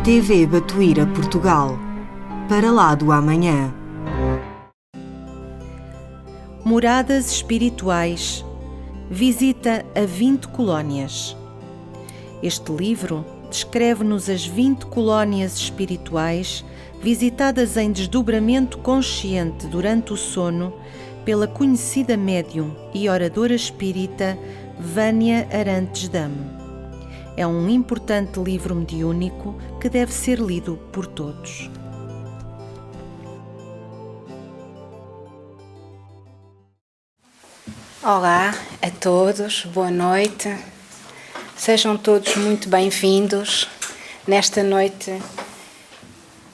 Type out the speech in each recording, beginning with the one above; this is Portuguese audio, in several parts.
TV Batuíra Portugal. Para lá do amanhã. Moradas espirituais. Visita a 20 colónias. Este livro descreve-nos as 20 colónias espirituais visitadas em desdobramento consciente durante o sono pela conhecida médium e oradora espírita Vânia Arantes Dame. É um importante livro mediúnico que deve ser lido por todos. Olá a todos, boa noite. Sejam todos muito bem-vindos nesta noite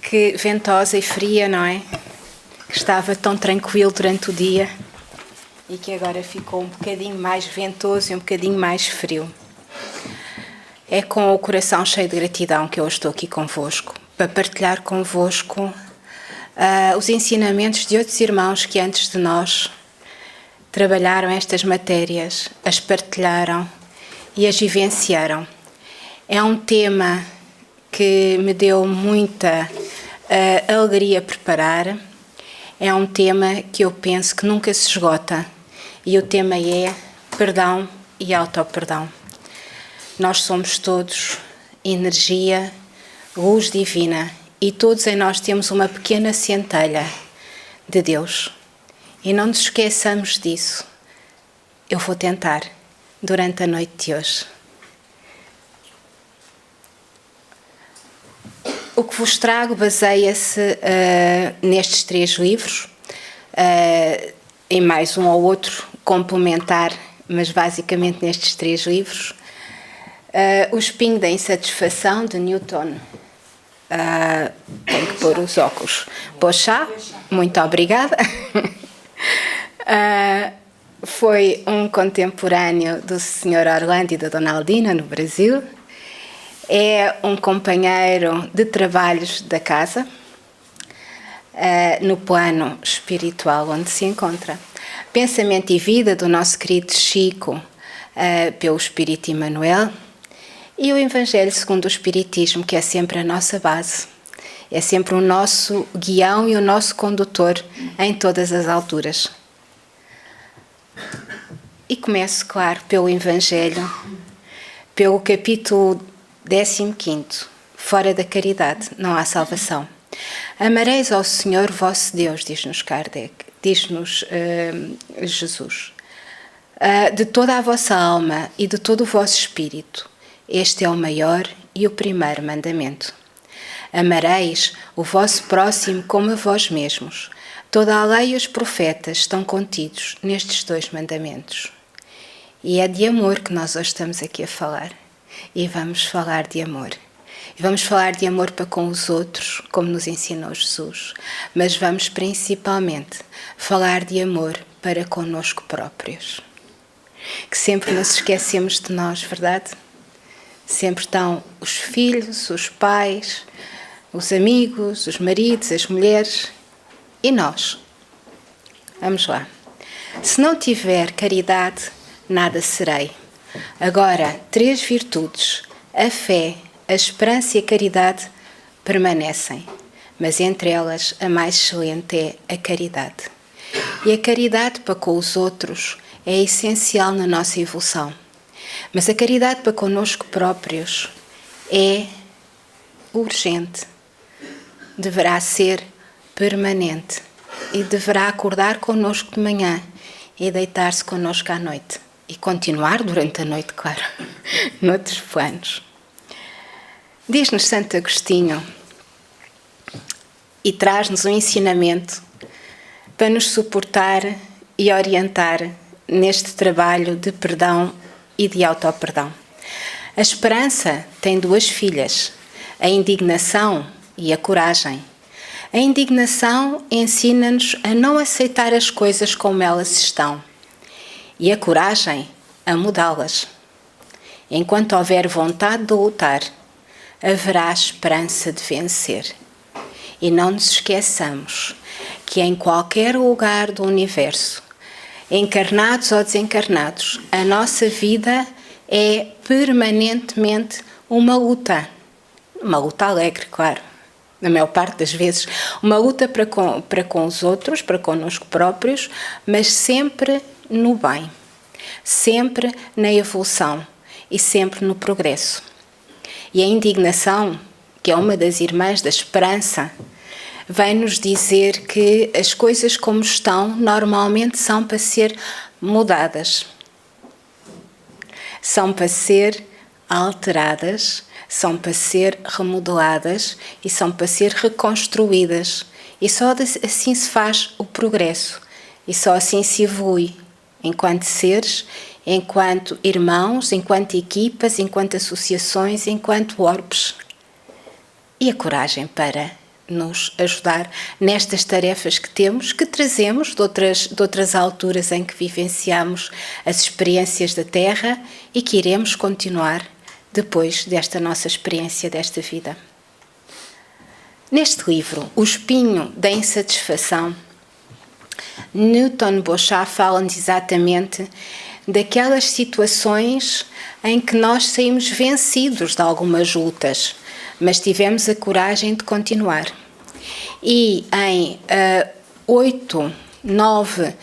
que ventosa e fria, não é? Que estava tão tranquilo durante o dia e que agora ficou um bocadinho mais ventoso e um bocadinho mais frio. É com o coração cheio de gratidão que eu estou aqui convosco, para partilhar convosco os ensinamentos de outros irmãos que antes de nós trabalharam estas matérias, as partilharam e as vivenciaram. É um tema que me deu muita alegria preparar. É um tema que eu penso que nunca se esgota. E o tema é perdão e autoperdão. Nós somos todos energia, luz divina e todos em nós temos uma pequena centelha de Deus. E não nos esqueçamos disso. Eu vou tentar durante a noite de hoje. O que vos trago baseia-se nestes 3 livros, em mais um ou outro complementar, mas basicamente nestes 3 livros. O Espinho da Insatisfação, de Newton. Tenho que pôr os óculos. Poxa, muito obrigada. Foi um contemporâneo do Sr. Orlando e da Dona Aldina, no Brasil. É um companheiro de trabalhos da casa, no plano espiritual onde se encontra. Pensamento e Vida, do nosso querido Chico, pelo Espírito Emmanuel. E o Evangelho segundo o Espiritismo, que é sempre a nossa base. É sempre o nosso guião e o nosso condutor em todas as alturas. E começo, claro, pelo Evangelho, pelo capítulo 15, fora da caridade não há salvação. Amareis ao Senhor vosso Deus, diz-nos Kardec, diz-nos Jesus, de toda a vossa alma e de todo o vosso espírito. Este é o maior e o primeiro mandamento. Amareis o vosso próximo como a vós mesmos. Toda a lei e os profetas estão contidos nestes 2 mandamentos. E é de amor que nós hoje estamos aqui a falar. E vamos falar de amor. E vamos falar de amor para com os outros, como nos ensinou Jesus. Mas vamos principalmente falar de amor para connosco próprios. Que sempre nos esquecemos de nós, verdade? Sempre estão os filhos, os pais, os amigos, os maridos, as mulheres e nós. Vamos lá. Se não tiver caridade, nada serei. Agora, 3 virtudes, a fé, a esperança e a caridade, permanecem. Mas entre elas, a mais excelente é a caridade. E a caridade para com os outros é essencial na nossa evolução. Mas a caridade para connosco próprios é urgente. Deverá ser permanente. E deverá acordar connosco de manhã e deitar-se connosco à noite. E continuar durante a noite, claro, noutros planos. Diz-nos Santo Agostinho e traz-nos um ensinamento para nos suportar e orientar neste trabalho de perdão e de autoperdão. A esperança tem 2 filhas, a indignação e a coragem. A indignação ensina-nos a não aceitar as coisas como elas estão. E a coragem a mudá-las. Enquanto houver vontade de lutar, haverá esperança de vencer. E não nos esqueçamos que em qualquer lugar do universo, encarnados ou desencarnados, a nossa vida é permanentemente uma luta. Uma luta alegre, claro, na maior parte das vezes. Uma luta para com os outros, para connosco próprios, mas sempre no bem, sempre na evolução e sempre no progresso. E a indignação, que é uma das irmãs da esperança, vem-nos dizer que as coisas como estão normalmente são para ser mudadas, são para ser alteradas, são para ser remodeladas e são para ser reconstruídas. E só assim se faz o progresso e só assim se evolui enquanto seres, enquanto irmãos, enquanto equipas, enquanto associações, enquanto orbes. E a coragem para nos ajudar nestas tarefas que temos, que trazemos de outras alturas em que vivenciamos as experiências da Terra e que iremos continuar depois desta nossa experiência desta vida. Neste livro, O Espinho da Insatisfação, Newton e Bochat falam-nos exatamente daquelas situações em que nós saímos vencidos de algumas lutas, mas tivemos a coragem de continuar. E em 8, 9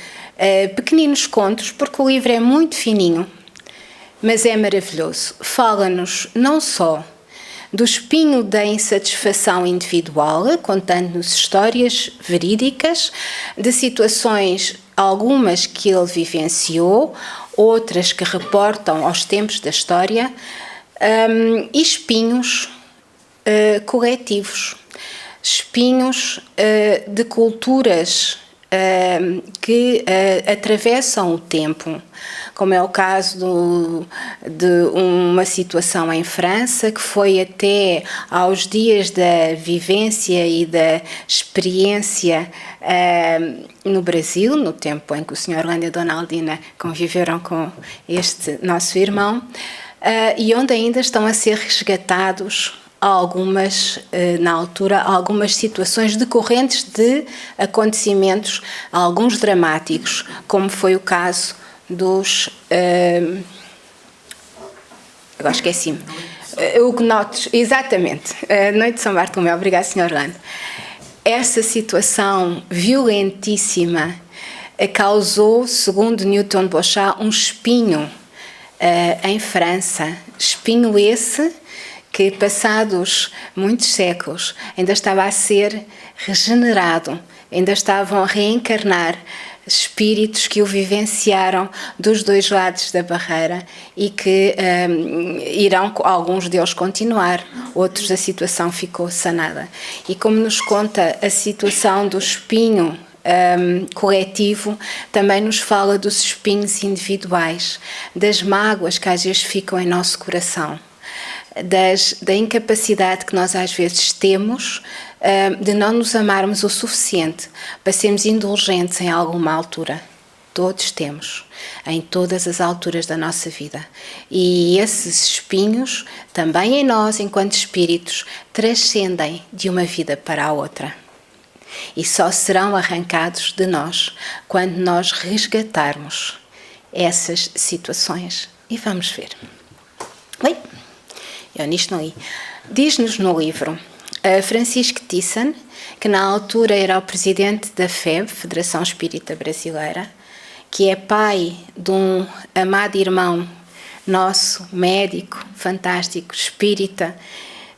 pequeninos contos, porque o livro é muito fininho, mas é maravilhoso. Fala-nos não só do espinho da insatisfação individual, contando-nos histórias verídicas de situações, algumas que ele vivenciou, outras que reportam aos tempos da história, e espinhos coletivos, espinhos de culturas que atravessam o tempo, como é o caso de uma situação em França que foi até aos dias da vivência e da experiência no Brasil, no tempo em que o Sr. Orlando e a Dona Aldina conviveram com este nosso irmão, e onde ainda estão a ser resgatados na altura, algumas situações decorrentes de acontecimentos, alguns dramáticos, como foi o caso dos... agora esqueci-me. Hugonotes, exatamente. Noite de São Bartolomeu. Obrigada, Sr. Orlando. Essa situação violentíssima causou, segundo Newton e Bochat, um espinho em França. Espinho esse que, passados muitos séculos, ainda estava a ser regenerado, ainda estavam a reencarnar espíritos que o vivenciaram dos dois lados da barreira e que irão, alguns deles, continuar, outros a situação ficou sanada. E como nos conta a situação do espinho coletivo, também nos fala dos espinhos individuais, das mágoas que às vezes ficam em nosso coração, da incapacidade que nós às vezes temos de não nos amarmos o suficiente para sermos indulgentes em alguma altura. Todos temos, em todas as alturas da nossa vida. E esses espinhos, também em nós, enquanto espíritos, transcendem de uma vida para a outra. E só serão arrancados de nós quando nós resgatarmos essas situações. E vamos ver. Bem, eu nisto não li. Diz-nos no livro Francisco Thyssen, que na altura era o presidente da FEB, Federação Espírita Brasileira, que é pai de um amado irmão nosso, médico, fantástico, espírita,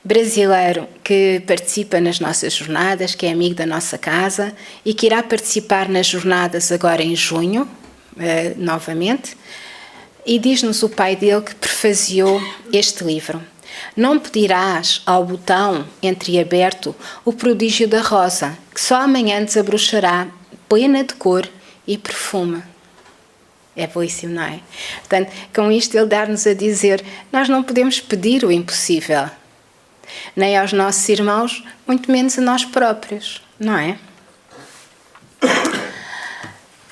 brasileiro, que participa nas nossas jornadas, que é amigo da nossa casa e que irá participar nas jornadas agora em junho, novamente. E diz-nos o pai dele que prefaziou este livro: não pedirás ao botão entreaberto o prodígio da rosa, que só amanhã desabrochará, plena de cor e perfume. É belíssimo, não é? Portanto, com isto ele dá-nos a dizer, nós não podemos pedir o impossível, nem aos nossos irmãos, muito menos a nós próprios, não é?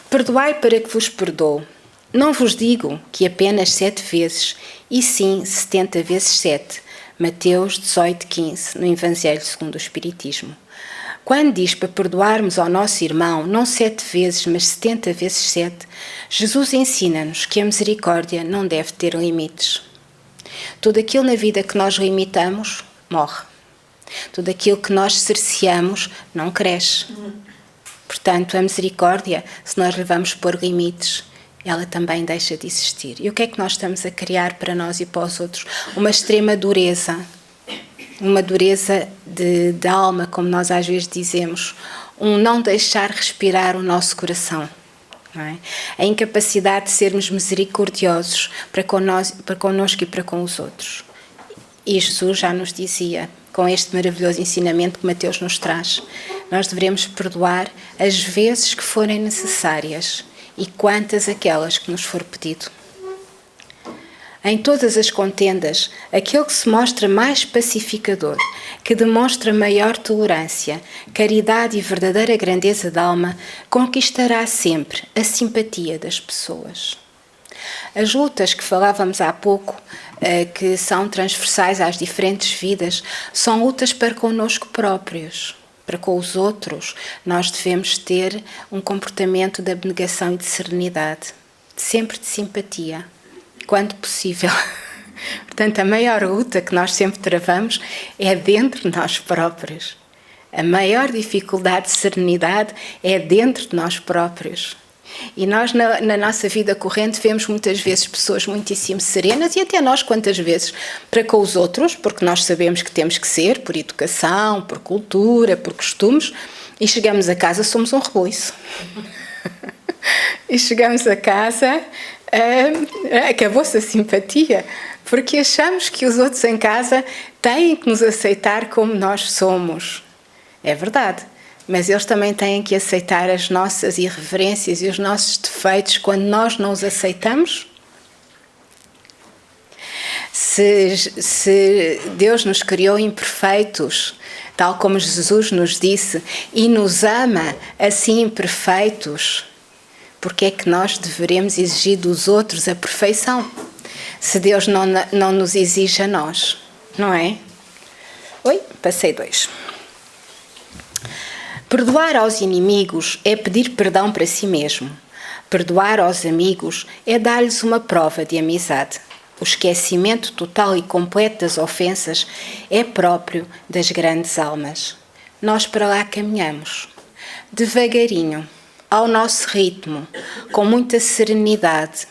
Perdoai para que vos perdoo. Não vos digo que apenas 7 vezes, e sim 70 vezes 7. Mateus 18:15, no Evangelho segundo o Espiritismo. Quando diz para perdoarmos ao nosso irmão, não 7 vezes, mas 70 vezes 7, Jesus ensina-nos que a misericórdia não deve ter limites. Tudo aquilo na vida que nós limitamos, morre. Tudo aquilo que nós cerceamos não cresce. Portanto, a misericórdia, se nós lhe vamos pôr limites, ela também deixa de existir. E o que é que nós estamos a criar para nós e para os outros? Uma extrema dureza. Uma dureza de alma, como nós às vezes dizemos. Um não deixar respirar o nosso coração. Não é? A incapacidade de sermos misericordiosos para connosco e para com os outros. E Jesus já nos dizia, com este maravilhoso ensinamento que Mateus nos traz, nós devemos perdoar as vezes que forem necessárias e quantas aquelas que nos for pedido. Em todas as contendas, aquele que se mostra mais pacificador, que demonstra maior tolerância, caridade e verdadeira grandeza de alma, conquistará sempre a simpatia das pessoas. As lutas que falávamos há pouco, que são transversais às diferentes vidas, são lutas para connosco próprios. Para com os outros, nós devemos ter um comportamento de abnegação e de serenidade, sempre de simpatia, quando possível. Portanto, a maior luta que nós sempre travamos é dentro de nós próprios. A maior dificuldade de serenidade é dentro de nós próprios. E nós, na nossa vida corrente, vemos muitas vezes pessoas muitíssimo serenas e até nós, quantas vezes, para com os outros, porque nós sabemos que temos que ser, por educação, por cultura, por costumes, e chegamos a casa, somos um rebuliço. E chegamos a casa, acabou-se a simpatia, porque achamos que os outros em casa têm que nos aceitar como nós somos. É verdade. Mas eles também têm que aceitar as nossas irreverências e os nossos defeitos quando nós não os aceitamos. Se Deus nos criou imperfeitos, tal como Jesus nos disse, e nos ama assim imperfeitos, porque é que nós deveremos exigir dos outros a perfeição? Se Deus não nos exige a nós, não é? Oi, passei 2. Perdoar aos inimigos é pedir perdão para si mesmo. Perdoar aos amigos é dar-lhes uma prova de amizade. O esquecimento total e completo das ofensas é próprio das grandes almas. Nós para lá caminhamos, devagarinho, ao nosso ritmo, com muita serenidade.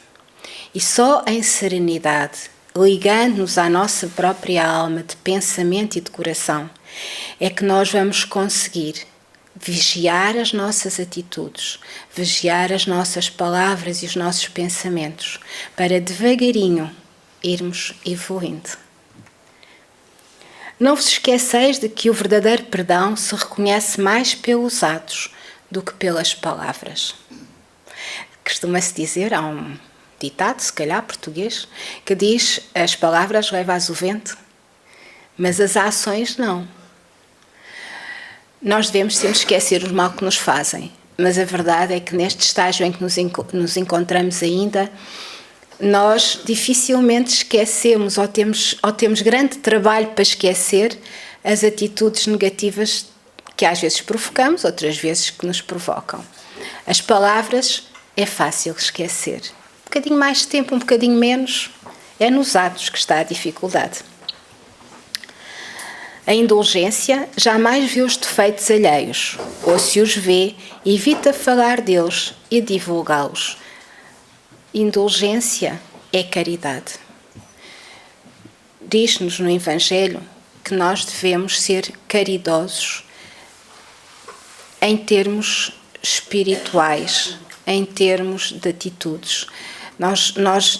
E só em serenidade, ligando-nos à nossa própria alma de pensamento e de coração, é que nós vamos conseguir vigiar as nossas atitudes, vigiar as nossas palavras e os nossos pensamentos, para devagarinho irmos evoluindo. Não vos esqueceis de que o verdadeiro perdão se reconhece mais pelos atos do que pelas palavras. Costuma-se dizer, há um ditado, se calhar português, que diz: as palavras levas o vento, mas as ações não. Nós devemos sempre esquecer o mal que nos fazem, mas a verdade é que neste estágio em que nos encontramos ainda, nós dificilmente esquecemos ou temos grande trabalho para esquecer as atitudes negativas que às vezes provocamos, outras vezes que nos provocam. As palavras é fácil esquecer. Um bocadinho mais de tempo, um bocadinho menos, é nos atos que está a dificuldade. A indulgência jamais vê os defeitos alheios, ou se os vê, evita falar deles e divulgá-los. Indulgência é caridade. Diz-nos no Evangelho que nós devemos ser caridosos em termos espirituais, em termos de atitudes. Nós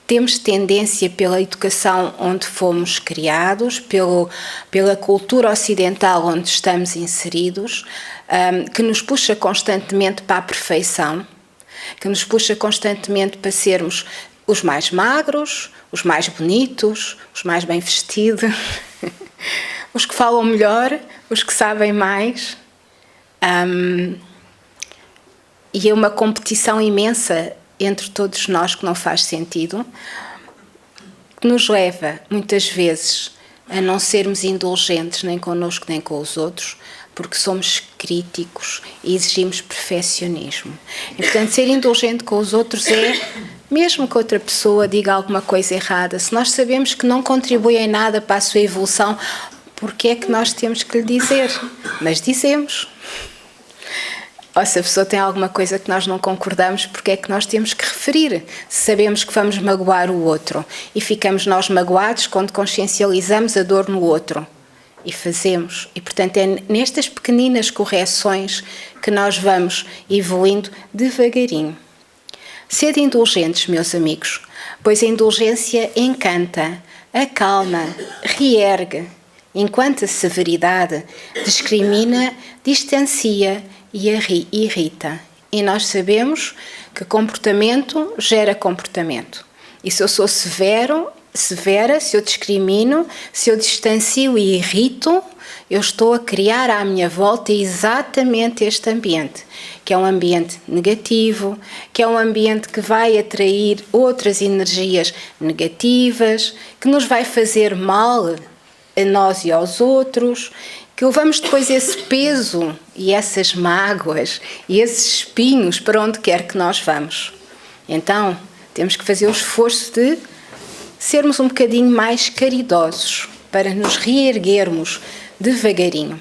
temos tendência, pela educação onde fomos criados, pela cultura ocidental onde estamos inseridos, que nos puxa constantemente para a perfeição, que nos puxa constantemente para sermos os mais magros, os mais bonitos, os mais bem vestidos, os que falam melhor, os que sabem mais. E é uma competição imensa entre todos nós que não faz sentido, que nos leva, muitas vezes, a não sermos indulgentes nem connosco nem com os outros, porque somos críticos e exigimos perfeccionismo. E, portanto, ser indulgente com os outros é, mesmo que outra pessoa diga alguma coisa errada, se nós sabemos que não contribui em nada para a sua evolução, porque é que nós temos que lhe dizer, mas dizemos. Ou se a pessoa tem alguma coisa que nós não concordamos, porque é que nós temos que referir? Se sabemos que vamos magoar o outro e ficamos nós magoados quando consciencializamos a dor no outro. E fazemos. E, portanto, é nestas pequeninas correções que nós vamos evoluindo devagarinho. Sede indulgentes, meus amigos, pois a indulgência encanta, acalma, reergue, enquanto a severidade discrimina, distancia e irrita. E nós sabemos que comportamento gera comportamento. E se eu sou severa, se eu discrimino, se eu distancio e irrito, eu estou a criar à minha volta exatamente este ambiente, que é um ambiente negativo, que é um ambiente que vai atrair outras energias negativas, que nos vai fazer mal a nós e aos outros, que levamos depois esse peso e essas mágoas e esses espinhos para onde quer que nós vamos. Então, temos que fazer o esforço de sermos um bocadinho mais caridosos para nos reerguermos devagarinho.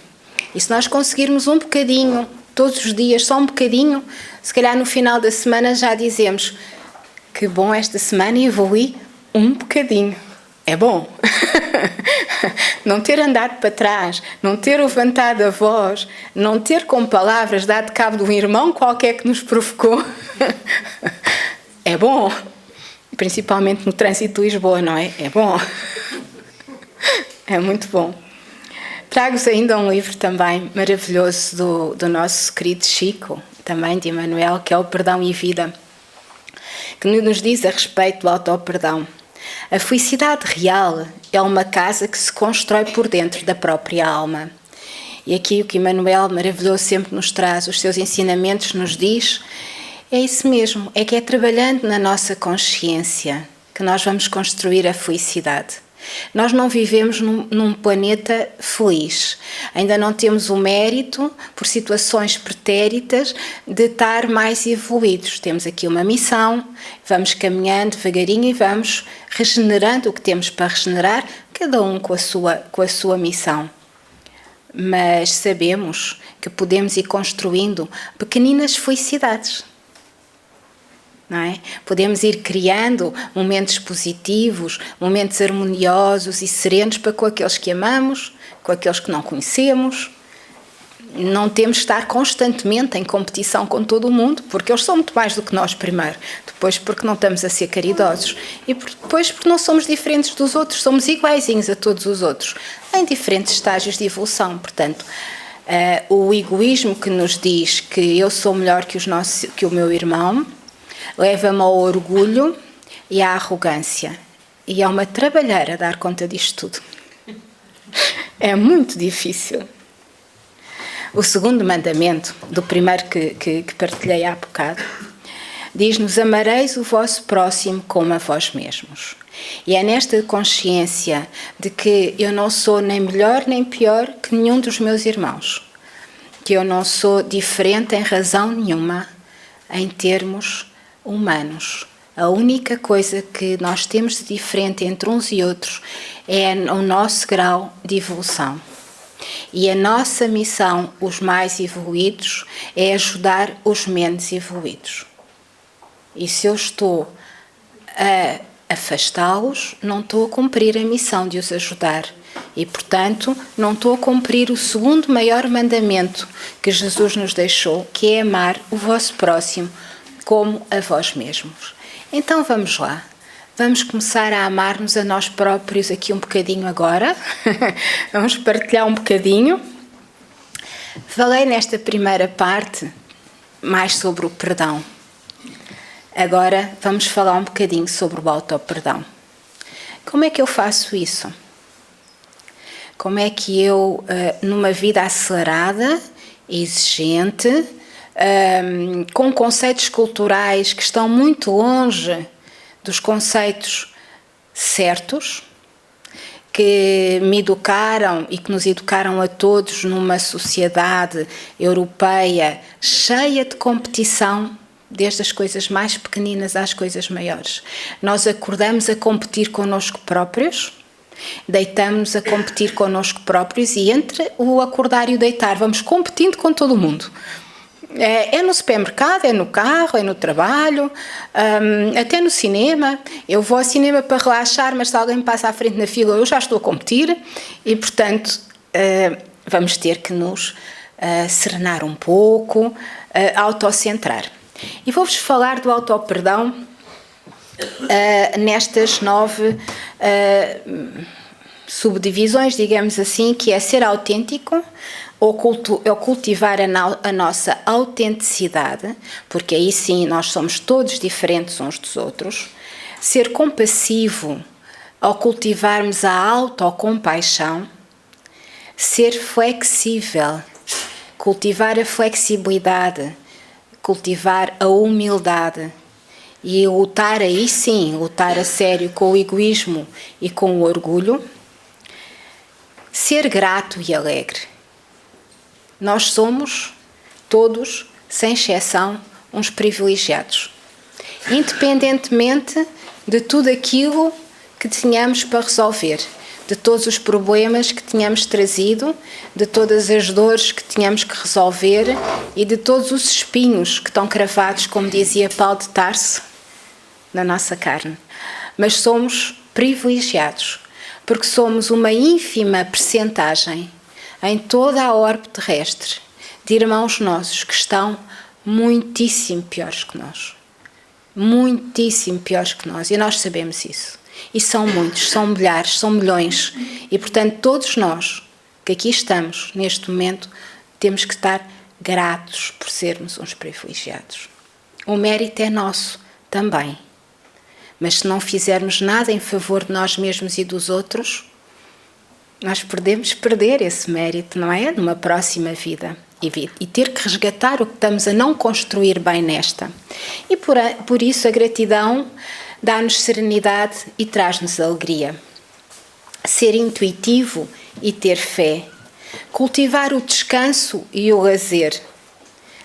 E se nós conseguirmos um bocadinho, todos os dias, só um bocadinho, se calhar no final da semana já dizemos que bom, esta semana evolui um bocadinho. É bom. Não ter andado para trás, não ter levantado a voz, não ter com palavras dado cabo de um irmão qualquer que nos provocou. É bom. Principalmente no trânsito de Lisboa, não é? É bom. É muito bom. Trago-vos ainda um livro também maravilhoso do nosso querido Chico, também de Emmanuel, que é o Perdão e Vida, que nos diz a respeito do auto-perdão. A felicidade real é uma casa que se constrói por dentro da própria alma. E aqui o que Emmanuel, maravilhoso, sempre nos traz, os seus ensinamentos, nos diz, é isso mesmo, é que é trabalhando na nossa consciência que nós vamos construir a felicidade. Nós não vivemos num planeta feliz. Ainda não temos o mérito, por situações pretéritas, de estar mais evoluídos. Temos aqui uma missão, vamos caminhando devagarinho e vamos regenerando o que temos para regenerar, cada um com a sua missão. Mas sabemos que podemos ir construindo pequeninas felicidades. Não é? Podemos ir criando momentos positivos, momentos harmoniosos e serenos para com aqueles que amamos, com aqueles que não conhecemos. Não temos de estar constantemente em competição com todo o mundo, porque eles são muito mais do que nós primeiro, depois porque não estamos a ser caridosos e depois porque não somos diferentes dos outros, somos iguaizinhos a todos os outros, em diferentes estágios de evolução. Portanto, o egoísmo que nos diz que eu sou melhor que o meu irmão leva-me ao orgulho e à arrogância. E é uma trabalheira dar conta disto tudo. É muito difícil. O segundo mandamento, do primeiro que partilhei há bocado, diz-nos: amareis o vosso próximo como a vós mesmos. E é nesta consciência de que eu não sou nem melhor nem pior que nenhum dos meus irmãos, que eu não sou diferente em razão nenhuma, em termos humanos. A única coisa que nós temos de diferente entre uns e outros é o nosso grau de evolução. E a nossa missão, os mais evoluídos, é ajudar os menos evoluídos. E se eu estou a afastá-los, não estou a cumprir a missão de os ajudar. E, portanto, não estou a cumprir o segundo maior mandamento que Jesus nos deixou, que é amar o vosso próximo como a vós mesmos. Então vamos lá. Vamos começar a amar-nos a nós próprios aqui um bocadinho agora. Vamos partilhar um bocadinho. Falei nesta primeira parte mais sobre o perdão. Agora vamos falar um bocadinho sobre o auto-perdão. Como é que eu faço isso? Como é que eu, numa vida acelerada, exigente, com conceitos culturais que estão muito longe dos conceitos certos, que me educaram e que nos educaram a todos numa sociedade europeia cheia de competição, desde as coisas mais pequeninas às coisas maiores. Nós acordamos a competir connosco próprios, Deitamos a competir connosco próprios e entre o acordar e o deitar vamos competindo com todo o mundo. É no supermercado, é no carro, é no trabalho, até no cinema. Eu vou ao cinema para relaxar, mas se alguém me passa à frente na fila, eu já estou a competir e, portanto, vamos ter que nos serenar um pouco, autocentrar. E vou-vos falar do autoperdão nestas 9 subdivisões, digamos assim, que é ser autêntico, ou cultivar a nossa autenticidade, porque aí sim nós somos todos diferentes uns dos outros. Ser compassivo, ao cultivarmos a autocompaixão. Ser flexível, cultivar a flexibilidade, cultivar a humildade. E lutar aí sim, lutar a sério com o egoísmo e com o orgulho. Ser grato e alegre. Nós somos, todos, sem exceção, uns privilegiados. Independentemente de tudo aquilo que tínhamos para resolver, de todos os problemas que tínhamos trazido, de todas as dores que tínhamos que resolver e de todos os espinhos que estão cravados, como dizia Paulo de Tarso, na nossa carne. Mas somos privilegiados, porque somos uma ínfima percentagem em toda a orbe terrestre de irmãos nossos que estão muitíssimo piores que nós. Muitíssimo piores que nós. E nós sabemos isso. E são muitos, são milhares, são milhões. E, portanto, todos nós que aqui estamos, neste momento, temos que estar gratos por sermos uns privilegiados. O mérito é nosso também. Mas se não fizermos nada em favor de nós mesmos e dos outros, nós podemos perder esse mérito, não é? Numa próxima vida. E ter que resgatar o que estamos a não construir bem nesta. E por isso a gratidão dá-nos serenidade e traz-nos alegria. Ser intuitivo e ter fé. Cultivar o descanso e o lazer.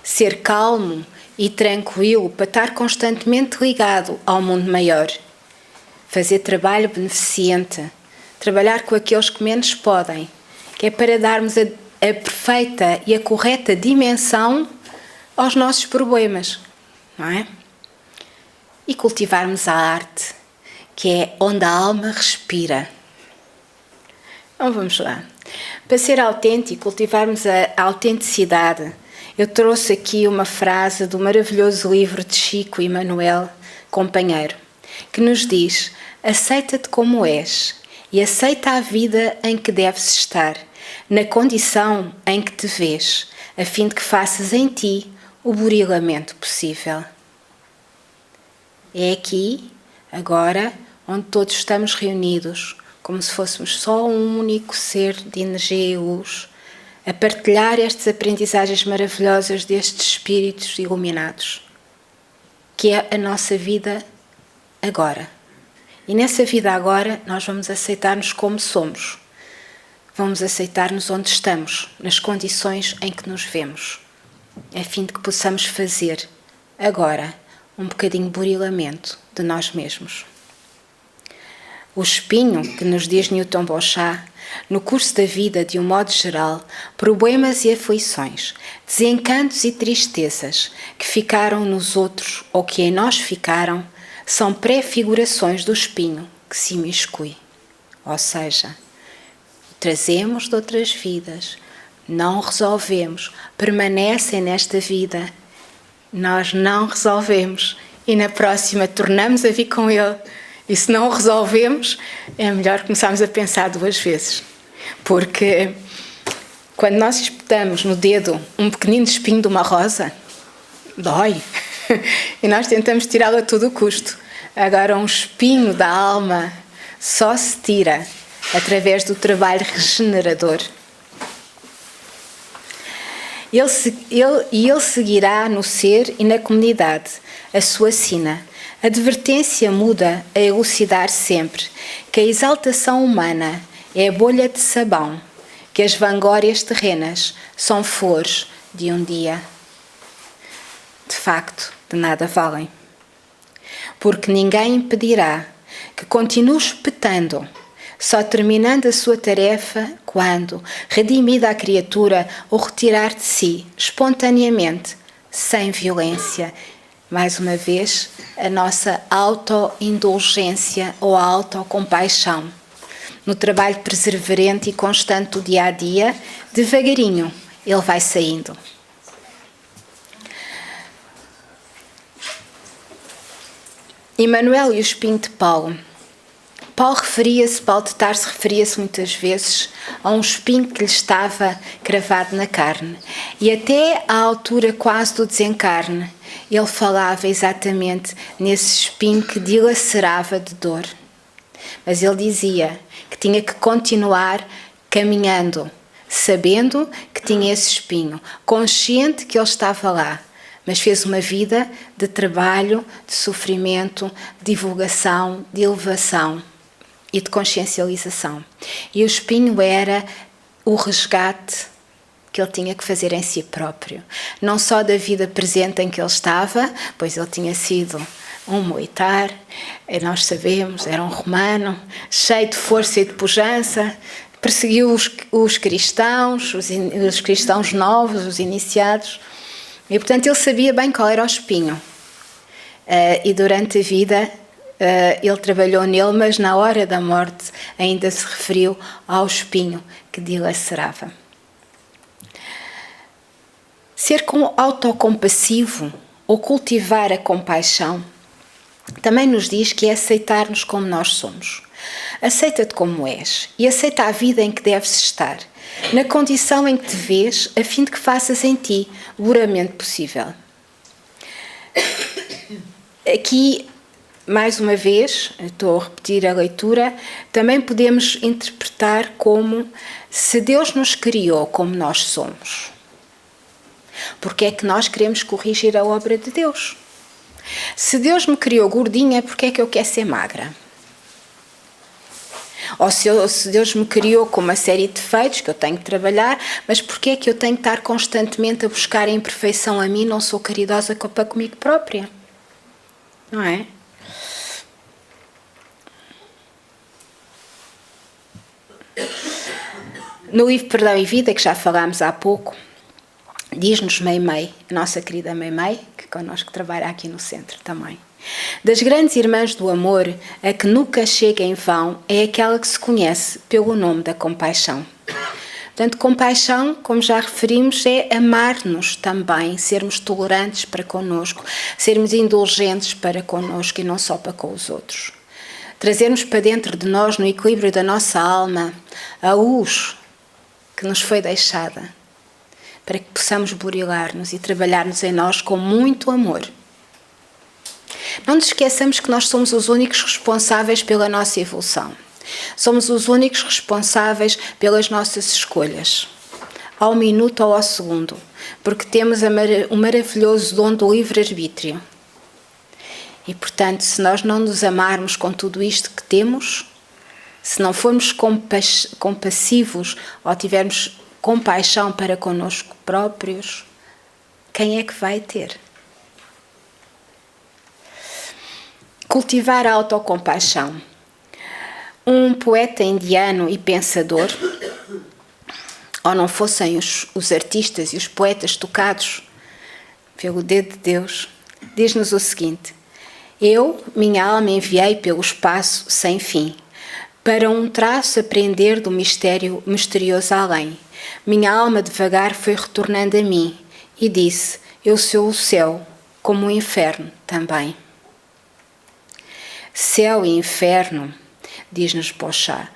Ser calmo e tranquilo para estar constantemente ligado ao mundo maior. Fazer trabalho beneficente. Trabalhar com aqueles que menos podem, que é para darmos a perfeita e a correta dimensão aos nossos problemas, não é? E cultivarmos a arte, que é onde a alma respira. Então vamos lá. Para ser autêntico, cultivarmos a autenticidade, eu trouxe aqui uma frase do maravilhoso livro de Chico e Manuel Companheiro, que nos diz: aceita-te como és, e aceita a vida em que deves estar, na condição em que te vês, a fim de que faças em ti o burilamento possível. É aqui, agora, onde todos estamos reunidos, como se fôssemos só um único ser de energia e luz, a partilhar estas aprendizagens maravilhosas destes espíritos iluminados, que é a nossa vida agora. E nessa vida agora nós vamos aceitar-nos como somos. Vamos aceitar-nos onde estamos, nas condições em que nos vemos, a fim de que possamos fazer agora um bocadinho de burilamento de nós mesmos. O espinho, que nos diz Newton Bochá, no curso da vida de um modo geral, problemas e aflições, desencantos e tristezas que ficaram nos outros ou que em nós ficaram, são pré-figurações do espinho que se imiscui. Ou seja, trazemos de outras vidas, não resolvemos, permanecem nesta vida, nós não resolvemos e na próxima tornamos a vir com ele. E se não o resolvemos, é melhor começarmos a pensar 2 vezes. Porque quando nós espetamos no dedo um pequenino espinho de uma rosa, dói. E nós tentamos tirá-lo a todo custo. Agora, um espinho da alma só se tira através do trabalho regenerador. Ele seguirá no ser e na comunidade a sua sina. A advertência muda a elucidar sempre que a exaltação humana é a bolha de sabão, que as vanglórias terrenas são flores de um dia. De facto, de nada valem. Porque ninguém impedirá que continues petando só terminando a sua tarefa quando, redimida a criatura, o retirar de si, espontaneamente, sem violência. Mais uma vez, a nossa autoindulgência ou a autocompaixão. No trabalho perseverante e constante do dia a dia, devagarinho, ele vai saindo. Emmanuel e o espinho de Paulo. Paulo de Tarso referia-se muitas vezes a um espinho que lhe estava cravado na carne. E até à altura quase do desencarne, ele falava exatamente nesse espinho que dilacerava de dor. Mas ele dizia que tinha que continuar caminhando, sabendo que tinha esse espinho, consciente que ele estava lá. Mas fez uma vida de trabalho, de sofrimento, de divulgação, de elevação e de consciencialização. E o espinho era o resgate que ele tinha que fazer em si próprio. Não só da vida presente em que ele estava, pois ele tinha sido um militar, nós sabemos, era um romano, cheio de força e de pujança, perseguiu os cristãos, os cristãos novos, os iniciados, e portanto ele sabia bem qual era o espinho. E durante a vida ele trabalhou nele, mas na hora da morte ainda se referiu ao espinho que dilacerava. Ser autocompassivo ou cultivar a compaixão também nos diz que é aceitar-nos como nós somos. Aceita-te como és e aceita a vida em que deves estar, na condição em que te vês, a fim de que faças em ti o puramente possível. Aqui, mais uma vez, estou a repetir a leitura, também podemos interpretar como se Deus nos criou como nós somos. Porque é que nós queremos corrigir a obra de Deus? Se Deus me criou gordinha, porque é que eu quero ser magra? Ou se Deus me criou com uma série de defeitos que eu tenho que trabalhar, mas porque é que eu tenho que estar constantemente a buscar a imperfeição a mim? Não sou caridosa para comigo própria. Não é? No livro Perdão e Vida, que já falámos há pouco, diz-nos Meimei, a nossa querida Meimei, que connosco trabalha aqui no centro também. Das grandes irmãs do amor, a que nunca chega em vão é aquela que se conhece pelo nome da compaixão. Portanto, compaixão, como já referimos, é amar-nos também, sermos tolerantes para connosco, sermos indulgentes para connosco e não só para com os outros. Trazermos para dentro de nós, no equilíbrio da nossa alma, a luz que nos foi deixada, para que possamos burilar-nos e trabalhar-nos em nós com muito amor. Não nos esqueçamos que nós somos os únicos responsáveis pela nossa evolução. Somos os únicos responsáveis pelas nossas escolhas, ao minuto ou ao segundo, porque temos o maravilhoso dom do livre-arbítrio. E, portanto, se nós não nos amarmos com tudo isto que temos, se não formos compassivos ou tivermos compaixão para connosco próprios, quem é que vai ter? Cultivar a autocompaixão. Um poeta indiano e pensador, ou não fossem os artistas e os poetas tocados pelo dedo de Deus, diz-nos o seguinte: eu, minha alma, enviei pelo espaço sem fim, para um traço aprender do mistério misterioso além. Minha alma devagar foi retornando a mim e disse: eu sou o céu, como o inferno também. Céu e inferno, diz-nos Bochat,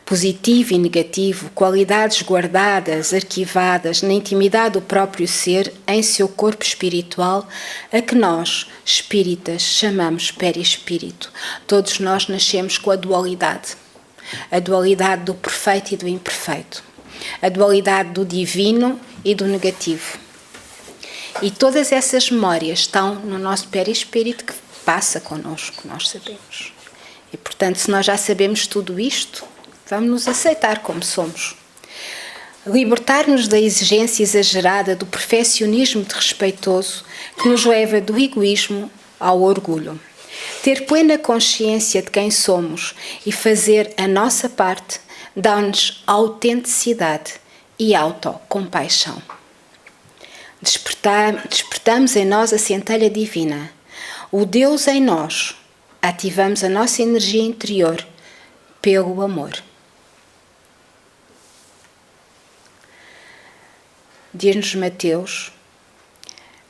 positivo e negativo, qualidades guardadas, arquivadas na intimidade do próprio ser, em seu corpo espiritual, a que nós, espíritas, chamamos perispírito. Todos nós nascemos com a dualidade do perfeito e do imperfeito, a dualidade do divino e do negativo. E todas essas memórias estão no nosso perispírito que passa connosco, nós sabemos. E, portanto, se nós já sabemos tudo isto, vamos nos aceitar como somos. Libertar-nos da exigência exagerada do perfeccionismo desrespeitoso que nos leva do egoísmo ao orgulho. Ter plena consciência de quem somos e fazer a nossa parte dá-nos autenticidade e autocompaixão. Despertamos em nós a centelha divina, o Deus em nós. Ativamos a nossa energia interior pelo amor. Diz-nos Mateus,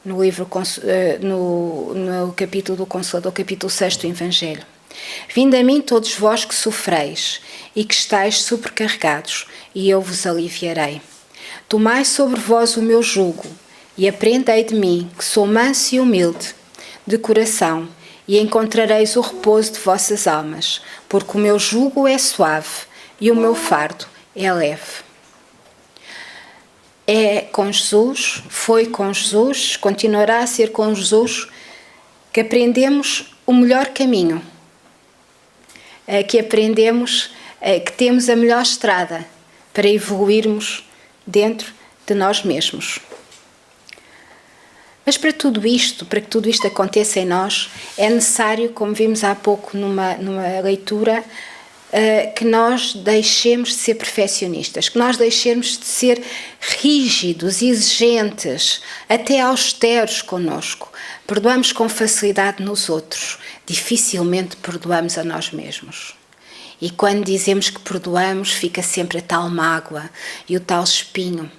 no livro, no capítulo do Consolador, capítulo 6 do Evangelho: Vinde a mim todos vós que sofreis e que estáis sobrecarregados, e eu vos aliviarei. Tomai sobre vós o meu jugo e aprendei de mim, que sou manso e humilde de coração, e encontrareis o repouso de vossas almas, porque o meu jugo é suave e o meu fardo é leve. É com Jesus, foi com Jesus, continuará a ser com Jesus que aprendemos o melhor caminho, que aprendemos que temos a melhor estrada para evoluirmos dentro de nós mesmos. Mas para que tudo isto aconteça em nós, é necessário, como vimos há pouco numa leitura, que nós deixemos de ser perfeccionistas, que nós deixemos de ser rígidos, exigentes, até austeros connosco. Perdoamos com facilidade nos outros, dificilmente perdoamos a nós mesmos. E quando dizemos que perdoamos, fica sempre a tal mágoa e o tal espinho.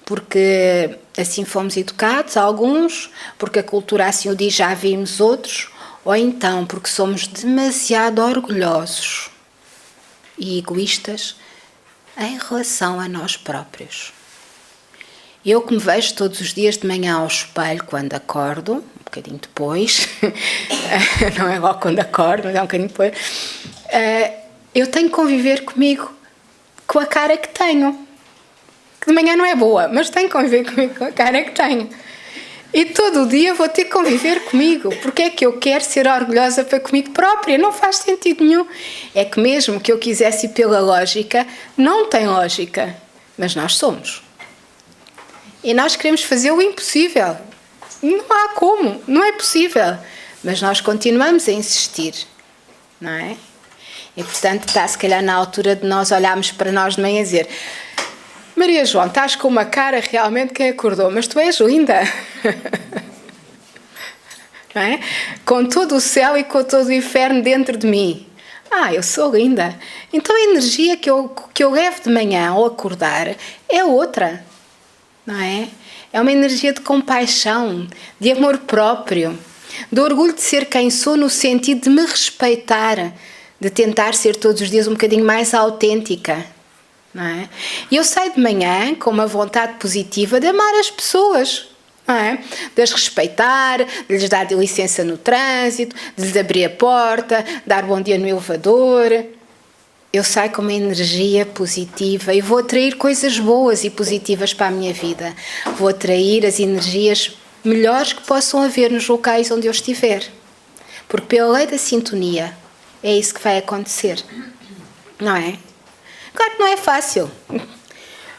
Porque assim fomos educados, alguns, porque a cultura assim o diz, já vimos outros, ou então porque somos demasiado orgulhosos e egoístas em relação a nós próprios. Eu que me vejo todos os dias de manhã ao espelho quando acordo, um bocadinho depois, não é logo quando acordo, mas é um bocadinho depois, eu tenho que conviver comigo, com a cara que tenho. Que de manhã não é boa, mas tenho que conviver comigo com a cara que tenho. E todo o dia vou ter que conviver comigo, porque é que eu quero ser orgulhosa para comigo própria? Não faz sentido nenhum. É que mesmo que eu quisesse ir pela lógica, não tem lógica, mas nós somos. E nós queremos fazer o impossível. Não há como, não é possível. Mas nós continuamos a insistir, não é? E portanto está se calhar na altura de nós olharmos para nós de manhã e dizer: Maria João, estás com uma cara realmente quem acordou, mas tu és linda. Não é? Com todo o céu e com todo o inferno dentro de mim. Eu sou linda. Então a energia que eu levo de manhã ao acordar é outra. Não é? É uma energia de compaixão, de amor próprio, de orgulho de ser quem sou no sentido de me respeitar, de tentar ser todos os dias um bocadinho mais autêntica. Não é? E eu saio de manhã com uma vontade positiva de amar as pessoas, não é? De as respeitar, de lhes dar licença no trânsito, de lhes abrir a porta, dar bom dia no elevador. Eu saio com uma energia positiva e vou atrair coisas boas e positivas para a minha vida. Vou atrair as energias melhores que possam haver nos locais onde eu estiver. Porque pela lei da sintonia é isso que vai acontecer, não é? Claro que não é fácil,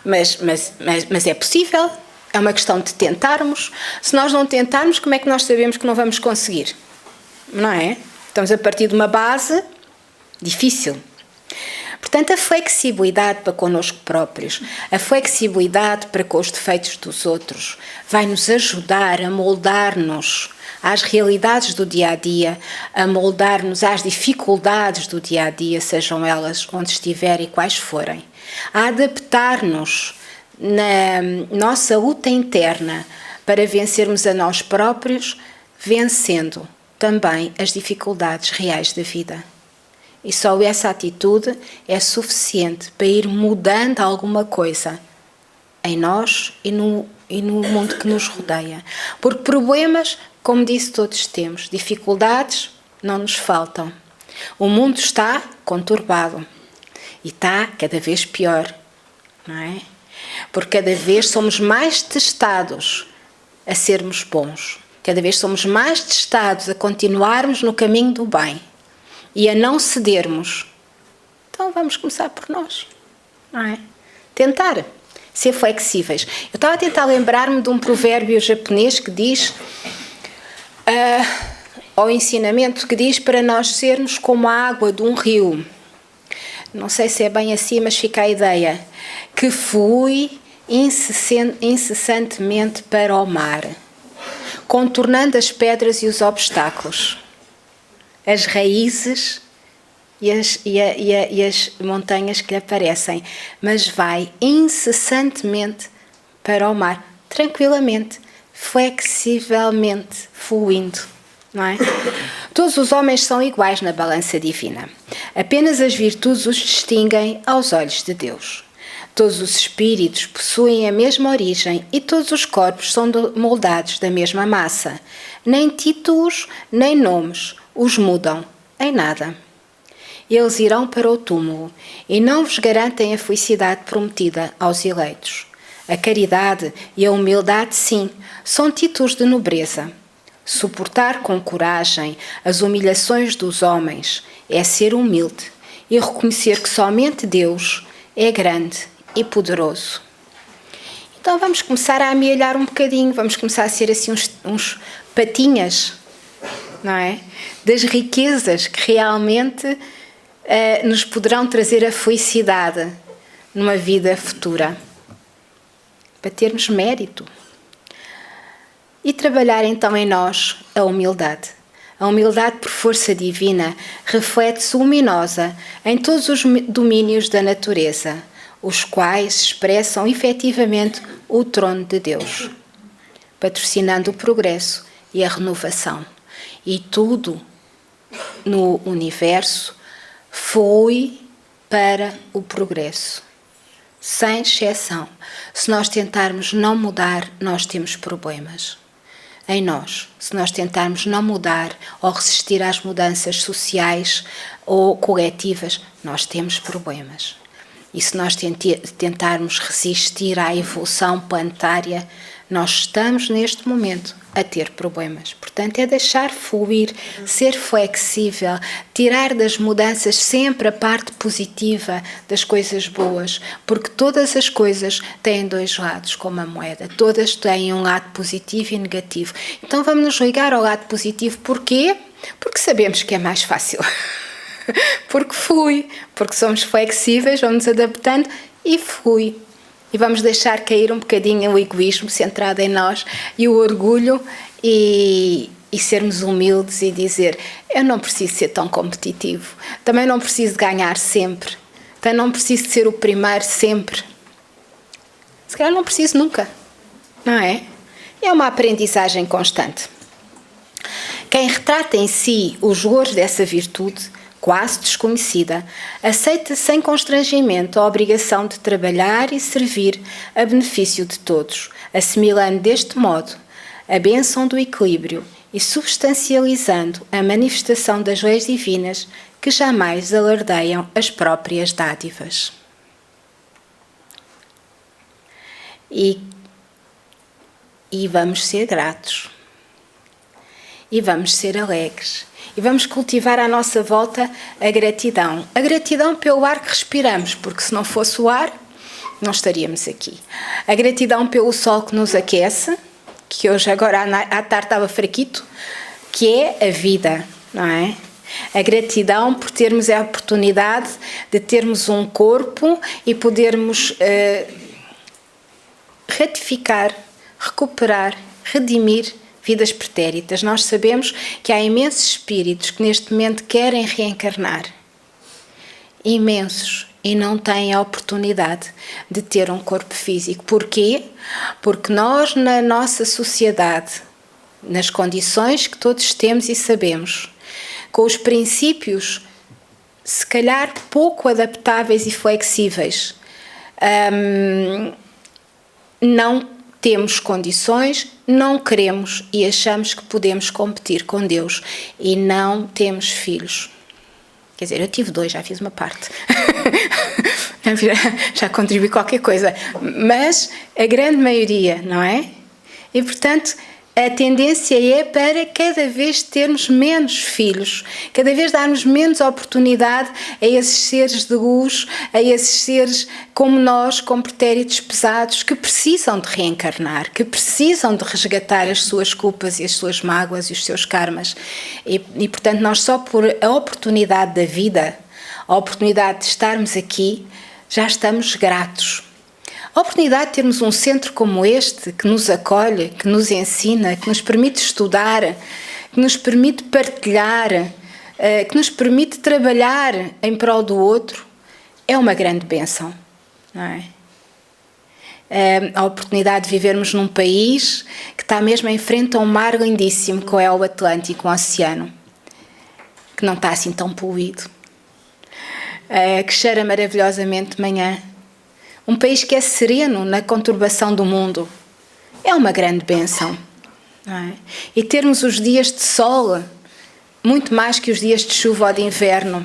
mas é possível, é uma questão de tentarmos. Se nós não tentarmos, como é que nós sabemos que não vamos conseguir? Não é? Estamos a partir de uma base difícil. Portanto, a flexibilidade para connosco próprios, a flexibilidade para com os defeitos dos outros, vai nos ajudar a moldar-nos às realidades do dia-a-dia, a moldar-nos às dificuldades do dia-a-dia, sejam elas onde estiverem e quais forem, a adaptar-nos na nossa luta interna para vencermos a nós próprios, vencendo também as dificuldades reais da vida. E só essa atitude é suficiente para ir mudando alguma coisa em nós e no mundo que nos rodeia. Porque problemas, como disse, todos temos. Dificuldades não nos faltam. O mundo está conturbado e está cada vez pior, não é? Porque cada vez somos mais testados a sermos bons. Cada vez somos mais testados a continuarmos no caminho do bem e a não cedermos. Então vamos começar por nós, não é? Tentar ser flexíveis. Eu estava a tentar lembrar-me de um provérbio japonês que diz ao ensinamento que diz para nós sermos como a água de um rio. Não sei se é bem assim, mas fica a ideia. Que flui incessantemente para o mar, contornando as pedras e os obstáculos, as raízes e as montanhas que lhe aparecem, mas vai incessantemente para o mar, tranquilamente, flexivelmente, fluindo, não é? Todos os homens são iguais na balança divina. Apenas as virtudes os distinguem aos olhos de Deus. Todos os espíritos possuem a mesma origem e todos os corpos são moldados da mesma massa. Nem títulos, nem nomes os mudam em nada. Eles irão para o túmulo e não vos garantem a felicidade prometida aos eleitos. A caridade e a humildade, sim, são títulos de nobreza. Suportar com coragem as humilhações dos homens é ser humilde e reconhecer que somente Deus é grande e poderoso. Então vamos começar a amealhar um bocadinho, vamos começar a ser assim uns patinhas, não é? Das riquezas que realmente nos poderão trazer a felicidade numa vida futura, para termos mérito. E trabalhar então em nós a humildade. A humildade por força divina reflete-se luminosa em todos os domínios da natureza, os quais expressam efetivamente o trono de Deus, patrocinando o progresso e a renovação. E tudo no universo flui para o progresso, sem exceção. Se nós tentarmos não mudar, nós temos problemas. Em nós, se nós tentarmos não mudar ou resistir às mudanças sociais ou coletivas, nós temos problemas. E se nós tentarmos resistir à evolução planetária, nós estamos neste momento a ter problemas. Portanto, é deixar fluir, ser flexível, tirar das mudanças sempre a parte positiva das coisas boas, porque todas as coisas têm dois lados, como a moeda. Todas têm um lado positivo e negativo. Então vamos nos ligar ao lado positivo. Porquê? Porque sabemos que é mais fácil. Porque flui, porque somos flexíveis, vamos nos adaptando e flui. E vamos deixar cair um bocadinho o egoísmo centrado em nós e o orgulho e sermos humildes e dizer: eu não preciso ser tão competitivo, também não preciso ganhar sempre, também não preciso ser o primeiro sempre. Se calhar não preciso nunca, não é? É uma aprendizagem constante. Quem retrata em si os louros dessa virtude, quase desconhecida, aceita sem constrangimento a obrigação de trabalhar e servir a benefício de todos, assimilando deste modo a bênção do equilíbrio e substancializando a manifestação das leis divinas que jamais alardeiam as próprias dádivas. E vamos ser gratos. E vamos ser alegres. E vamos cultivar à nossa volta a gratidão. A gratidão pelo ar que respiramos, porque se não fosse o ar, não estaríamos aqui. A gratidão pelo sol que nos aquece, que hoje agora à tarde estava fraquito, que é a vida, não é? A gratidão por termos a oportunidade de termos um corpo e podermos ratificar, recuperar, redimir vidas pretéritas. Nós sabemos que há imensos espíritos que neste momento querem reencarnar. Imensos. E não têm a oportunidade de ter um corpo físico. Porquê? Porque nós, na nossa sociedade, nas condições que todos temos e sabemos, com os princípios, se calhar pouco adaptáveis e flexíveis, não temos condições, não queremos e achamos que podemos competir com Deus e não temos filhos. Quer dizer, eu tive 2, já fiz uma parte. Já contribuí qualquer coisa. Mas a grande maioria, não é? E, portanto, a tendência é para cada vez termos menos filhos, cada vez darmos menos oportunidade a esses seres de luz, a esses seres como nós, com pretéritos pesados, que precisam de reencarnar, que precisam de resgatar as suas culpas e as suas mágoas e os seus karmas. E portanto, nós só por a oportunidade da vida, a oportunidade de estarmos aqui, já estamos gratos. A oportunidade de termos um centro como este, que nos acolhe, que nos ensina, que nos permite estudar, que nos permite partilhar, que nos permite trabalhar em prol do outro, é uma grande bênção, não é? A oportunidade de vivermos num país que está mesmo em frente a um mar lindíssimo, que é o Atlântico, o oceano, que não está assim tão poluído, que cheira maravilhosamente de manhã. Um país que é sereno na conturbação do mundo. É uma grande bênção. Não é? E termos os dias de sol, muito mais que os dias de chuva ou de inverno,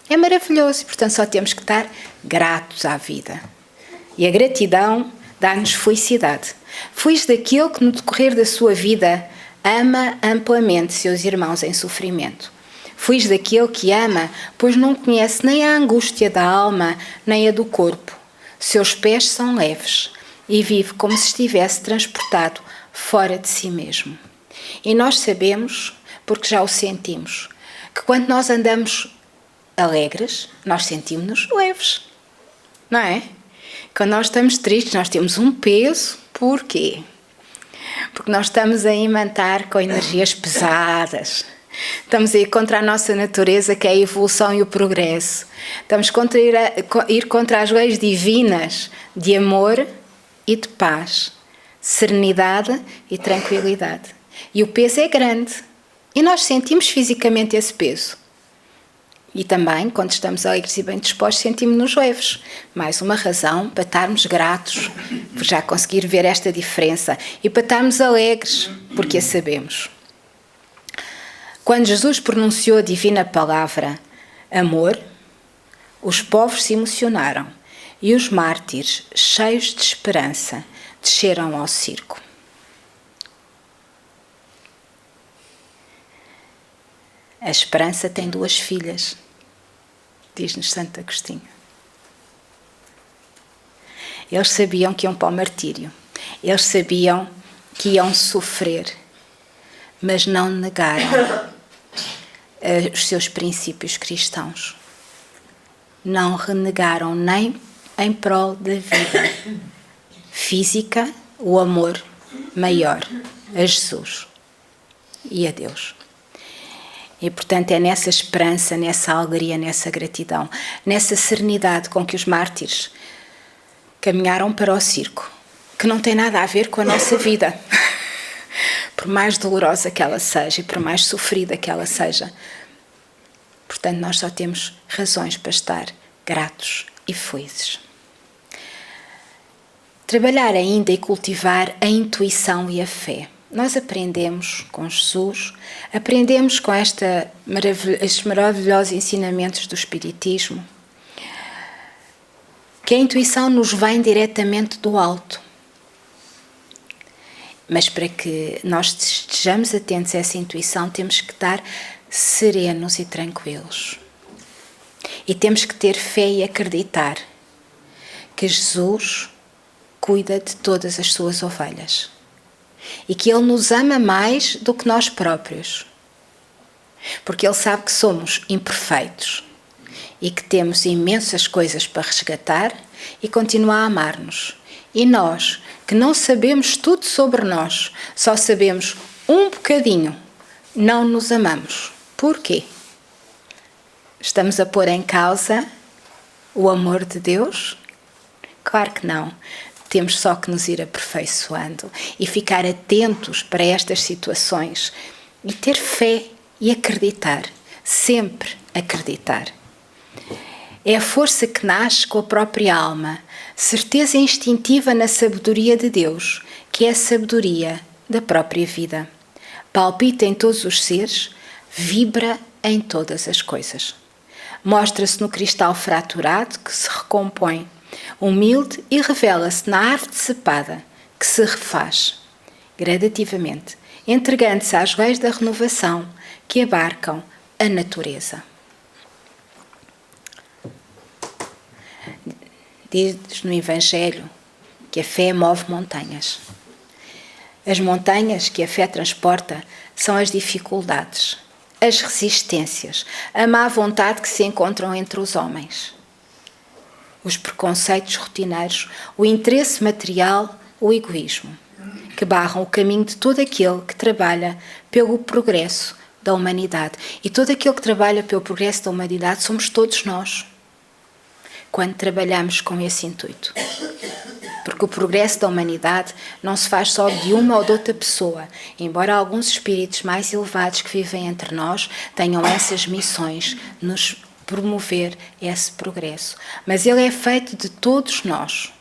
é maravilhoso. E, portanto, só temos que estar gratos à vida. E a gratidão dá-nos felicidade. Feliz daquele que, no decorrer da sua vida, ama amplamente seus irmãos em sofrimento. Feliz daquele que ama, pois não conhece nem a angústia da alma, nem a do corpo. Seus pés são leves e vive como se estivesse transportado fora de si mesmo. E nós sabemos, porque já o sentimos, que quando nós andamos alegres, nós sentimos-nos leves, não é? Quando nós estamos tristes, nós temos um peso. Porquê? Porque nós estamos a imantar com energias pesadas. Estamos a ir contra a nossa natureza, que é a evolução e o progresso. Estamos a ir contra as leis divinas de amor e de paz, serenidade e tranquilidade. E o peso é grande. E nós sentimos fisicamente esse peso. E também, quando estamos alegres e bem dispostos, sentimos-nos leves. Mais uma razão para estarmos gratos, por já conseguir ver esta diferença. E para estarmos alegres, porque a sabemos. Quando Jesus pronunciou a divina palavra amor, os povos se emocionaram e os mártires, cheios de esperança, desceram ao circo. A esperança tem 2 filhas, diz-nos Santo Agostinho. Eles sabiam que iam para o martírio, eles sabiam que iam sofrer, mas não negaram os seus princípios cristãos. Não renegaram nem em prol da vida física o amor maior a Jesus e a Deus. E, portanto, é nessa esperança, nessa alegria, nessa gratidão, nessa serenidade com que os mártires caminharam para o circo, que não tem nada a ver com a nossa vida. Por mais dolorosa que ela seja e por mais sofrida que ela seja. Portanto, nós só temos razões para estar gratos e felizes. Trabalhar ainda e cultivar a intuição e a fé. Nós aprendemos com Jesus, aprendemos com estes maravilhosos ensinamentos do Espiritismo, que a intuição nos vem diretamente do alto. Mas para que nós estejamos atentos a essa intuição, temos que estar serenos e tranquilos. E temos que ter fé e acreditar que Jesus cuida de todas as suas ovelhas. E que Ele nos ama mais do que nós próprios. Porque Ele sabe que somos imperfeitos e que temos imensas coisas para resgatar e continua a amar-nos. E nós, que não sabemos tudo sobre nós, só sabemos um bocadinho, não nos amamos. Porquê? Estamos a pôr em causa o amor de Deus? Claro que não. Temos só que nos ir aperfeiçoando e ficar atentos para estas situações e ter fé e acreditar, sempre acreditar. É a força que nasce com a própria alma, certeza instintiva na sabedoria de Deus, que é a sabedoria da própria vida. Palpita em todos os seres, vibra em todas as coisas. Mostra-se no cristal fraturado que se recompõe, humilde e revela-se na arte decepada que se refaz. gradativamente, entregando-se às leis da renovação que abarcam a natureza. Diz no Evangelho que a fé move montanhas. As montanhas que a fé transporta são as dificuldades, as resistências, a má vontade que se encontram entre os homens, os preconceitos rotineiros, o interesse material, o egoísmo, que barram o caminho de todo aquele que trabalha pelo progresso da humanidade. E todo aquele que trabalha pelo progresso da humanidade somos todos nós, quando trabalhamos com esse intuito. Porque o progresso da humanidade não se faz só de uma ou de outra pessoa, embora alguns espíritos mais elevados que vivem entre nós tenham essas missões, nos promover esse progresso. Mas ele é feito de todos nós.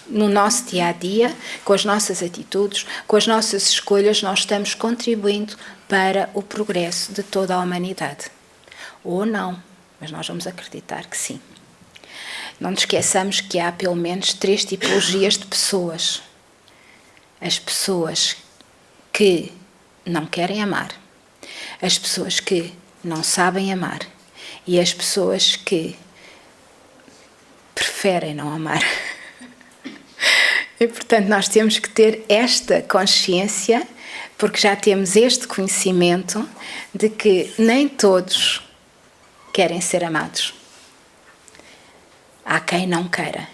No nosso dia-a-dia, com as nossas atitudes, com as nossas escolhas, nós estamos contribuindo para o progresso de toda a humanidade. Ou não, mas nós vamos acreditar que sim. Não nos esqueçamos que há pelo menos 3 tipologias de pessoas. As pessoas que não querem amar, as pessoas que não sabem amar e as pessoas que preferem não amar. E, portanto, nós temos que ter esta consciência, porque já temos este conhecimento de que nem todos querem ser amados. Há quem não queira.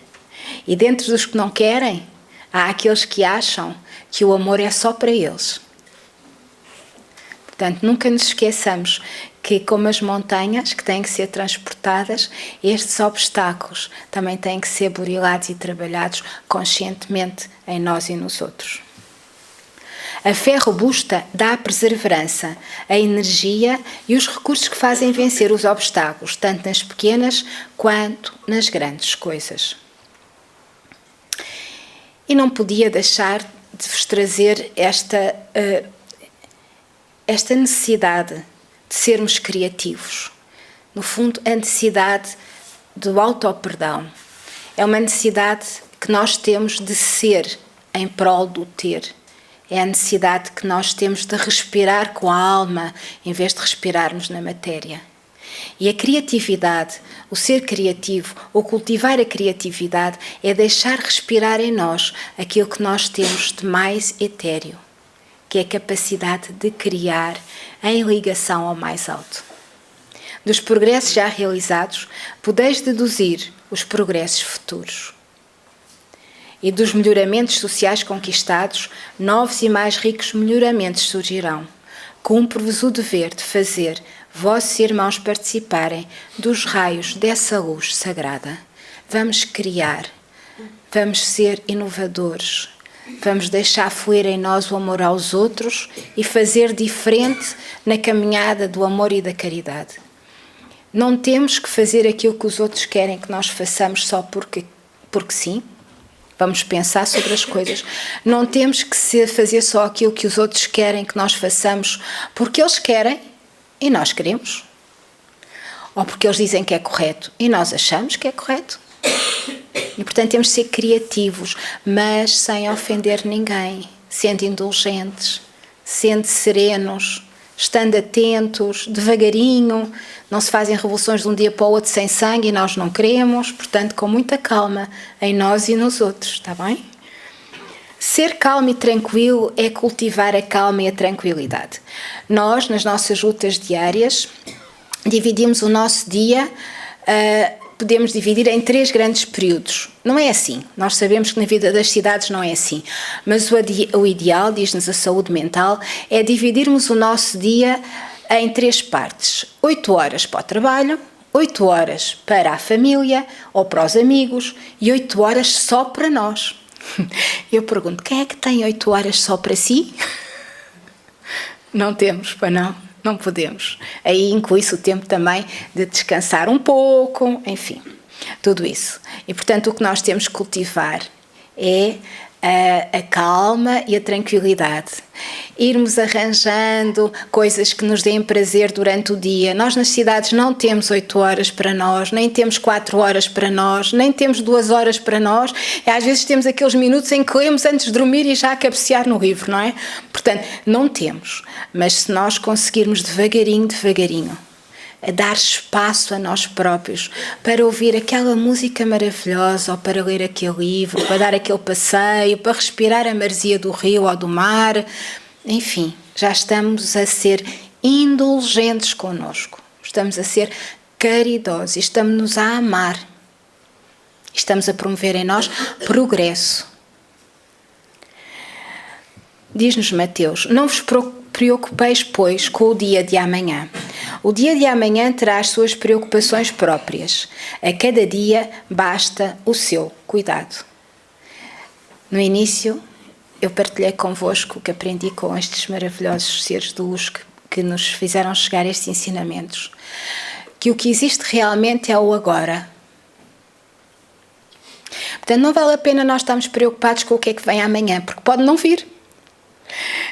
E dentro dos que não querem, há aqueles que acham que o amor é só para eles. Portanto, nunca nos esqueçamos que, como as montanhas que têm que ser transportadas, estes obstáculos também têm que ser burilados e trabalhados conscientemente em nós e nos outros. A fé robusta dá a perseverança, a energia e os recursos que fazem vencer os obstáculos, tanto nas pequenas quanto nas grandes coisas. E não podia deixar de vos trazer esta necessidade de sermos criativos. No fundo, a necessidade do auto-perdão. É uma necessidade que nós temos de ser em prol do ter. É a necessidade que nós temos de respirar com a alma, em vez de respirarmos na matéria. E a criatividade, o ser criativo, o cultivar a criatividade, é deixar respirar em nós aquilo que nós temos de mais etéreo, que é a capacidade de criar em ligação ao mais alto. Dos progressos já realizados, podeis deduzir os progressos futuros. E dos melhoramentos sociais conquistados, novos e mais ricos melhoramentos surgirão. Cumpre-vos o dever de fazer vossos irmãos participarem dos raios dessa luz sagrada. Vamos criar, vamos ser inovadores, vamos deixar fluir em nós o amor aos outros e fazer diferente na caminhada do amor e da caridade. Não temos que fazer aquilo que os outros querem que nós façamos só porque sim. Vamos pensar sobre as coisas. Não temos que fazer só aquilo que os outros querem que nós façamos porque eles querem e nós queremos. Ou porque eles dizem que é correto e nós achamos que é correto. E, portanto, temos de ser criativos, mas sem ofender ninguém, sendo indulgentes, sendo serenos, estando atentos, devagarinho. Não se fazem revoluções de um dia para o outro sem sangue e nós não queremos, portanto, com muita calma em nós e nos outros, está bem? Ser calmo e tranquilo é cultivar a calma e a tranquilidade. Nós, nas nossas lutas diárias, dividimos o nosso dia, podemos dividir em 3 grandes períodos. Não é assim. Nós sabemos que na vida das cidades não é assim. Mas o ideal, diz-nos a saúde mental, é dividirmos o nosso dia em 3 partes. 8 horas para o trabalho, 8 horas para a família ou para os amigos e 8 horas só para nós. Eu pergunto, quem é que tem 8 horas só para si? Não temos, para não. Não podemos. Aí inclui-se o tempo também de descansar um pouco, enfim, tudo isso. E, portanto, o que nós temos que cultivar é a calma e a tranquilidade. Irmos arranjando coisas que nos deem prazer durante o dia. Nós nas cidades não temos 8 horas para nós, nem temos 4 horas para nós, nem temos 2 horas para nós. E às vezes temos aqueles minutos em que lemos antes de dormir e já a cabecear no livro, não é? Portanto, não temos. Mas se nós conseguirmos devagarinho, a dar espaço a nós próprios para ouvir aquela música maravilhosa, ou para ler aquele livro, para dar aquele passeio, para respirar a maresia do rio ou do mar, enfim, já estamos a ser indulgentes connosco, estamos a ser caridosos, estamos-nos a amar, estamos a promover em nós progresso. Diz-nos Mateus: não vos preocupeis, pois, com o dia de amanhã. O dia de amanhã terá as suas preocupações próprias. A cada dia basta o seu cuidado. No início, eu partilhei convosco o que aprendi com estes maravilhosos seres de luz que nos fizeram chegar a estes ensinamentos. Que o que existe realmente é o agora. Portanto, não vale a pena nós estarmos preocupados com o que é que vem amanhã, porque pode não vir.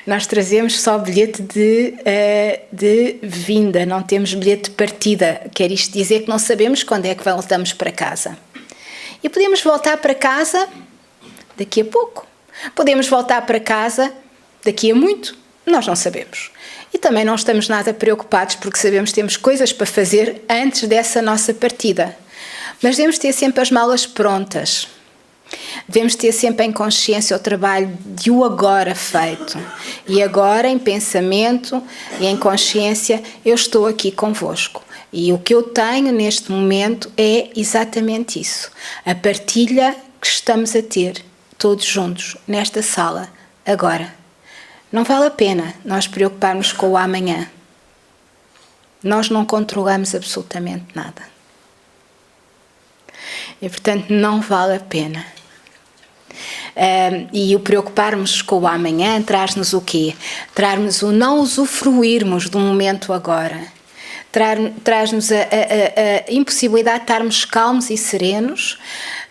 Nós trazemos só bilhete de vinda, não temos bilhete de partida. Quer isto dizer que não sabemos quando é que voltamos para casa. E podemos voltar para casa daqui a pouco. Podemos voltar para casa daqui a muito. Nós não sabemos. E também não estamos nada preocupados porque sabemos que temos coisas para fazer antes dessa nossa partida. Mas devemos ter sempre as malas prontas. Devemos ter sempre em consciência o trabalho de o agora feito. E agora, em pensamento e em consciência, eu estou aqui convosco. E o que eu tenho neste momento é exatamente isso. A partilha que estamos a ter, todos juntos, nesta sala, agora. Não vale a pena nós preocuparmos com o amanhã. Nós não controlamos absolutamente nada. E, portanto, não vale a pena. E o preocuparmos com o amanhã traz-nos o quê? Traz-nos o não usufruirmos do momento agora. Traz-nos a impossibilidade de estarmos calmos e serenos,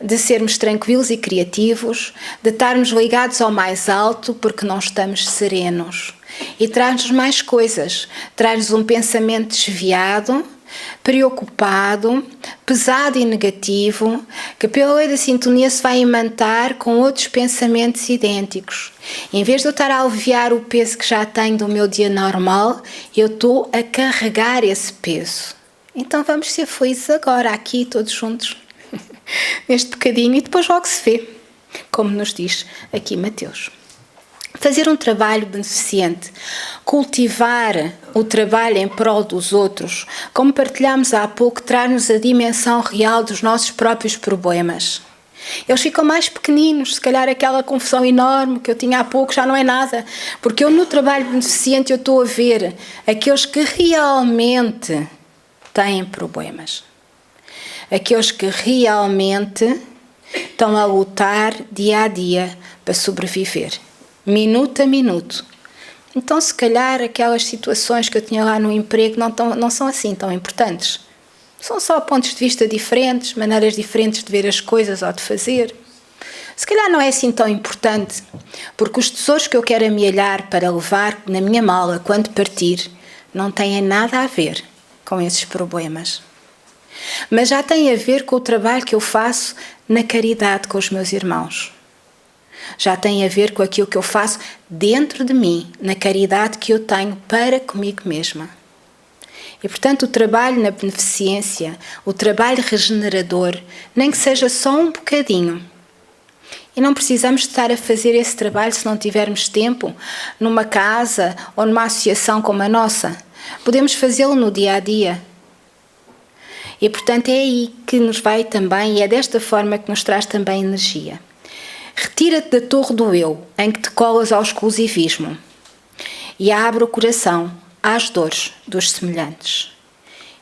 de sermos tranquilos e criativos, de estarmos ligados ao mais alto porque não estamos serenos. E traz-nos mais coisas. Traz-nos um pensamento desviado, preocupado, pesado e negativo, que pela lei da sintonia se vai imantar com outros pensamentos idênticos. Em vez de eu estar a aliviar o peso que já tenho do meu dia normal, eu estou a carregar esse peso. Então vamos ser felizes agora, aqui, todos juntos, neste bocadinho, e depois logo se vê, como nos diz aqui Mateus. Fazer um trabalho beneficente, cultivar o trabalho em prol dos outros, como partilhámos há pouco, traz-nos a dimensão real dos nossos próprios problemas. Eles ficam mais pequeninos, se calhar aquela confusão enorme que eu tinha há pouco já não é nada, porque eu no trabalho beneficente eu estou a ver aqueles que realmente têm problemas, aqueles que realmente estão a lutar dia a dia para sobreviver. Minuto a minuto. Então, se calhar, aquelas situações que eu tinha lá no emprego não são assim tão importantes. São só pontos de vista diferentes, maneiras diferentes de ver as coisas ou de fazer. Se calhar não é assim tão importante, porque os tesouros que eu quero amealhar para levar na minha mala quando partir não têm nada a ver com esses problemas. Mas já têm a ver com o trabalho que eu faço na caridade com os meus irmãos. Já tem a ver com aquilo que eu faço dentro de mim, na caridade que eu tenho para comigo mesma. E, portanto, o trabalho na beneficência, o trabalho regenerador, nem que seja só um bocadinho. E não precisamos de estar a fazer esse trabalho se não tivermos tempo numa casa ou numa associação como a nossa. Podemos fazê-lo no dia a dia. E, portanto, é aí que nos vai também, e é desta forma que nos traz também energia. Retira-te da torre do eu, em que te colas ao exclusivismo, e abre o coração às dores dos semelhantes.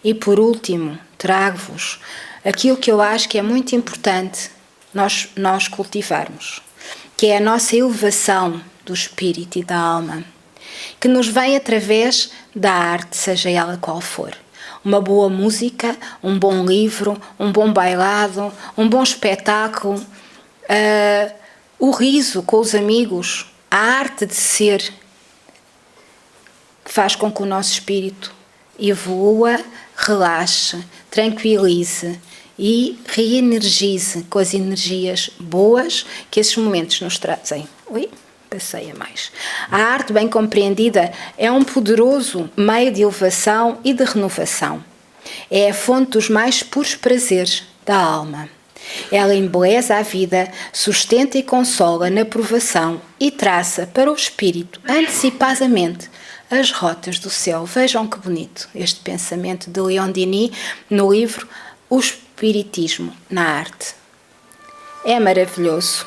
E por último, trago-vos aquilo que eu acho que é muito importante nós cultivarmos, que é a nossa elevação do espírito e da alma, que nos vem através da arte, seja ela qual for. Uma boa música, um bom livro, um bom bailado, um bom espetáculo, o riso com os amigos, a arte de ser, que faz com que o nosso espírito evolua, relaxe, tranquilize e reenergize com as energias boas que esses momentos nos trazem. Passei a mais. A arte bem compreendida é um poderoso meio de elevação e de renovação. É a fonte dos mais puros prazeres da alma. Ela embeleza a vida, sustenta e consola na provação e traça para o espírito antecipadamente as rotas do céu. Vejam que bonito este pensamento de Leon Denis no livro O Espiritismo na Arte. É maravilhoso.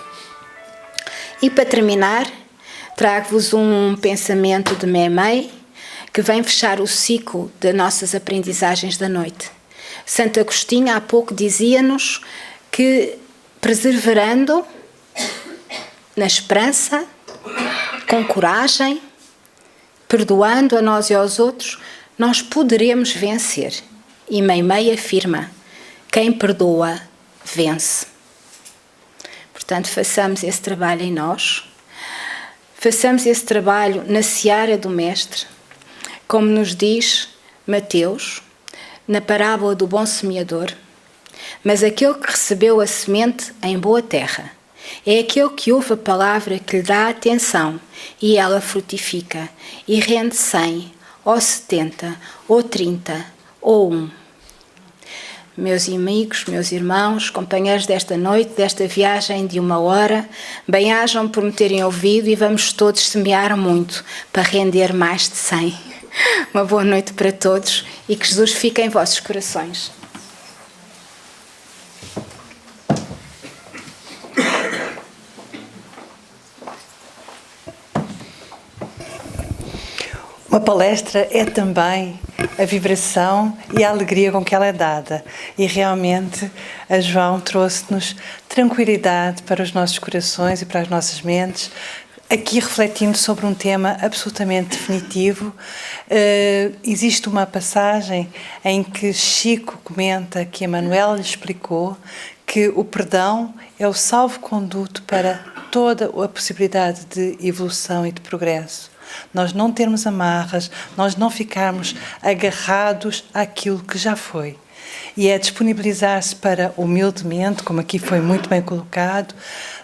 E para terminar, trago-vos um pensamento de Memei que vem fechar o ciclo das nossas aprendizagens da noite. Santo Agostinho há pouco dizia-nos que, perseverando na esperança, com coragem, perdoando a nós e aos outros, nós poderemos vencer. E Meimei afirma: quem perdoa, vence. Portanto, façamos esse trabalho em nós, façamos esse trabalho na seara do Mestre, como nos diz Mateus, na parábola do bom semeador. Mas aquele que recebeu a semente em boa terra é aquele que ouve a palavra, que lhe dá atenção e ela frutifica e rende 100, ou 70, ou 30, ou 1. Meus amigos, meus irmãos, companheiros desta noite, desta viagem de 1 hora, bem-ajam por me terem ouvido e vamos todos semear muito para render mais de 100. Uma boa noite para todos e que Jesus fique em vossos corações. Uma palestra é também a vibração e a alegria com que ela é dada. E realmente a João trouxe-nos tranquilidade para os nossos corações e para as nossas mentes, aqui refletindo sobre um tema absolutamente definitivo. Existe uma passagem em que Chico comenta que Emmanuel lhe explicou que o perdão é o salvo-conduto para toda a possibilidade de evolução e de progresso. Nós não termos amarras, nós não ficarmos agarrados àquilo que já foi. E é disponibilizar-se para, humildemente, como aqui foi muito bem colocado,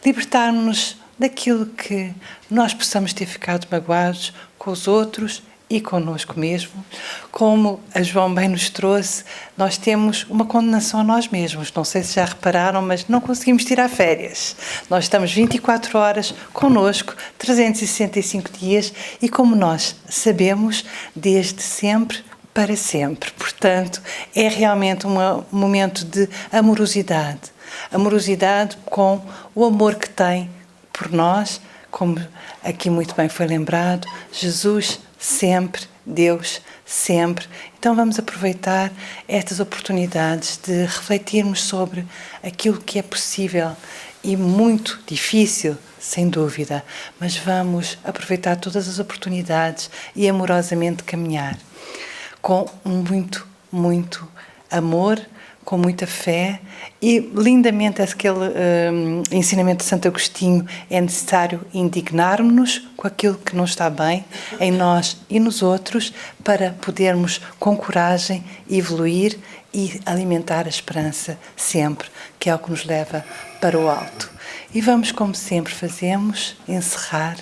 libertarmos-nos daquilo que nós possamos ter ficado magoados com os outros e connosco mesmo. Como a João bem nos trouxe, nós temos uma condenação a nós mesmos. Não sei se já repararam, mas não conseguimos tirar férias. Nós estamos 24 horas connosco, 365 dias, e como nós sabemos, desde sempre para sempre. Portanto, é realmente um momento de amorosidade. Amorosidade com o amor que tem por nós, como aqui muito bem foi lembrado, Jesus sempre, Deus sempre. Então vamos aproveitar estas oportunidades de refletirmos sobre aquilo que é possível e muito difícil, sem dúvida, mas vamos aproveitar todas as oportunidades e amorosamente caminhar com muito, muito amor, com muita fé, e lindamente aquele ensinamento de Santo Agostinho: é necessário indignarmos-nos com aquilo que não está bem em nós e nos outros para podermos com coragem evoluir e alimentar a esperança sempre, que é o que nos leva para o alto. E vamos, como sempre fazemos, encerrar